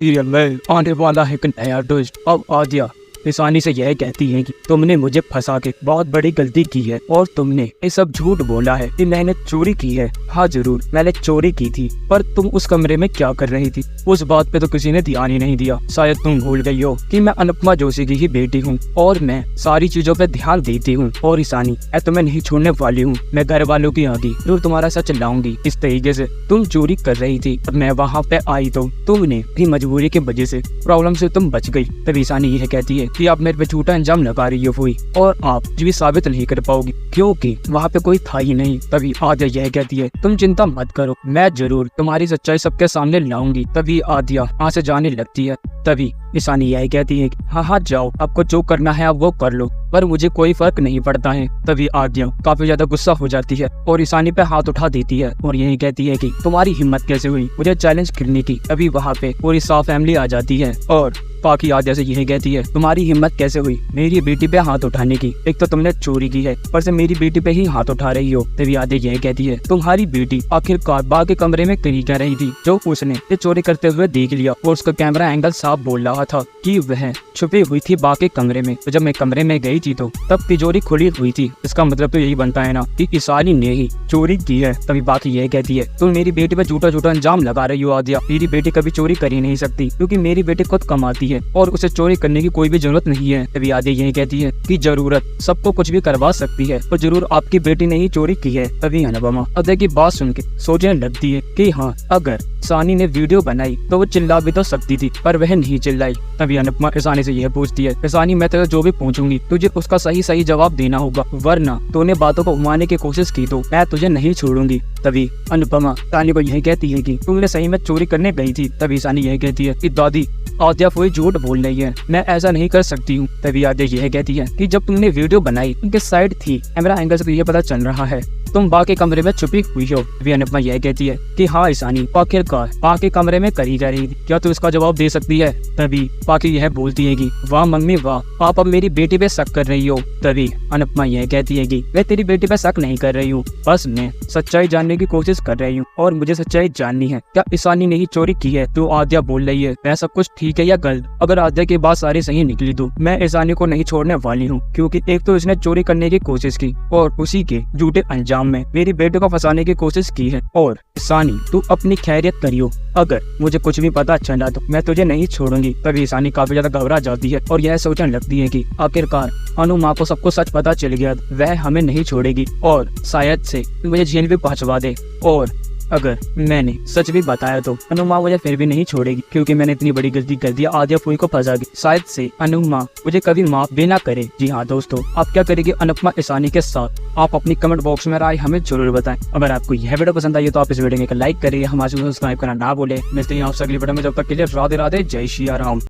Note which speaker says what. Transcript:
Speaker 1: Serial में आने वाला है एक नया ट्विस्ट। अब आद्या ईशानी से यह कहती है कि तुमने मुझे फंसा के बहुत बड़ी गलती की है और तुमने ये सब झूठ बोला है कि मैंने चोरी की है। हाँ जरूर मैंने चोरी की थी, पर तुम उस कमरे में क्या कर रही थी उस बात पे तो किसी ने ध्यान ही नहीं दिया। शायद तुम भूल गई हो कि मैं अनुपमा जोशी की ही बेटी हूँ और मैं सारी चीजों पे ध्यान देती हूँ। और ईशानी मैं तुम्हें नहीं छोड़ने वाली हूँ, मैं घर वालों की आगे जरूर तुम्हारा सच लाऊंगी। इस तरीके से तुम चोरी कर रही थी और मैं वहाँ पे आई तो तुमने भी मजबूरी की वजह से प्रॉब्लम से तुम बच गई। तब ईशानी यह कहती है कि आप मेरे पे झूठा इंजाम लगा रही हो हुई और आप भी साबित नहीं कर पाओगी क्योंकि वहाँ पे कोई था ही नहीं। तभी आद्या यह कहती है तुम चिंता मत करो, मैं जरूर तुम्हारी सच्चाई सबके सामने लाऊंगी। तभी आद्या वहाँ से जाने लगती है। तभी ईशानी यह कहती है हाँ हाँ जाओ, आपको जो करना है आप वो कर लो, पर मुझे कोई फर्क नहीं पड़ता है। तभी आद्या काफी ज्यादा गुस्सा हो जाती है और ईशानी पे हाथ उठा देती है और यही कहती है कि तुम्हारी हिम्मत कैसे हुई मुझे चैलेंज करने की। तभी वहाँ पे पूरी साफ फैमिली आ जाती है और बाकी आद्या से यही कहती है तुम्हारी हिम्मत कैसे हुई मेरी बेटी पे हाथ उठाने की, एक तो तुमने चोरी की है पर से मेरी बेटी पे ही हाथ उठा रही हो। तभी आद्या यही कहती है तुम्हारी बेटी आखिरकार बा के कमरे में कहीं कर रही थी जो उसने ये चोरी करते हुए देख लिया और उसका कैमरा एंगल साफ बोल रहा था कि वह छुपी हुई थी बा के कमरे में। तो जब मैं कमरे में गई थी तो तब तिजोरी खुली हुई थी, इसका मतलब तो यही बनता है ना कि ईशानी ने ही चोरी की है। तभी बाकी यह कहती है तुम मेरी बेटी पे झूठा झूठा इंजाम लगा रही हो आद्या, मेरी बेटी कभी चोरी कर ही नहीं सकती क्योंकि मेरी बेटी खुद कमाती है और उसे चोरी करने की कोई भी जरूरत नहीं है। तभी आद्या यही कहती है कि जरूरत सबको कुछ भी करवा सकती है और जरूर आपकी बेटी ने ही चोरी की है। तभी अनुपमा आद्या की बात सुन के सोचने लगती है कि हाँ अगर ईशानी ने वीडियो बनाई तो वो चिल्ला भी तो सकती थी पर वह नहीं चिल्लाई। तभी अनुपमा ईशानी से यह पूछती है ईशानी मैं तुझे जो भी पूछूंगी तुझे उसका सही सही जवाब देना होगा, वरना तूने बातों को घुमाने की कोशिश की तो मैं तुझे नहीं छोड़ूंगी। तभी अनुपमा ईशानी को यही कहती है कि तुमने सही में चोरी करने गई थी। तभी ईशानी यही कहती है कि दादी आद्या कोई झूठ बोल रही है, मैं ऐसा नहीं कर सकती हूँ। तभी आद्या यह कहती है कि जब तुमने वीडियो बनाई उनके साइड थी कैमरा एंगल से ये पता चल रहा है तुम बा के कमरे में छुपी हुई हो। तभी अनुपमा यह कहती है कि हाँ ईशानी आखिरकार बा के कमरे में करी जा रही थी, क्या तू इसका जवाब दे सकती है। तभी बाकी यह बोलती है कि वाह मम्मी वाह आप अब मेरी बेटी पे शक कर रही हो। तभी अनुपमा यह कहती है कि मैं तेरी बेटी पे शक नहीं कर रही हूँ, बस मैं सच्चाई जानने की कोशिश कर रही हूँ और मुझे सच्चाई जाननी है, क्या ईशानी ने ही चोरी की है। तो आद्या बोल रही है वह सब कुछ ठीक है या गलत, अगर आद्या की बात सारी सही निकली तो मैं ईशानी को नहीं छोड़ने वाली हूँ क्योंकि एक तो इसने चोरी करने की कोशिश की और उसी के झूठे अंजाम में मेरी बेटे को फंसाने की कोशिश की है। और ईशानी तू अपनी खैरियत करियो, अगर मुझे कुछ भी पता चला तो मैं तुझे नहीं छोड़ूंगी। तभी ईशानी काफी ज्यादा घबरा जाती है और यह सोचने लगती है कि आखिरकार अनु माँ को सबको सच पता चल गया, वह हमें नहीं छोड़ेगी और शायद से मुझे जेल भी पहुंचवा दे और अगर मैंने सच भी बताया तो अनुमा मुझे फिर भी नहीं छोड़ेगी क्योंकि मैंने इतनी बड़ी गलती कर दी आद्या फूई को फंसा दी, शायद से अनुमा मुझे कभी माफ भी ना करे। जी हाँ दोस्तों, आप क्या करेंगे अनुपमा ईशानी के साथ, आप अपनी कमेंट बॉक्स में राय हमें जरूर बताएं। अगर आपको यह वीडियो पसंद आई तो आप इस वीडियो को लाइक करिए, हमारे सब्सक्राइब करना ना भूले। मिलते हैं आपसे अगली वीडियो में, जब तक के लिए राधे राधे, जय श्री राम।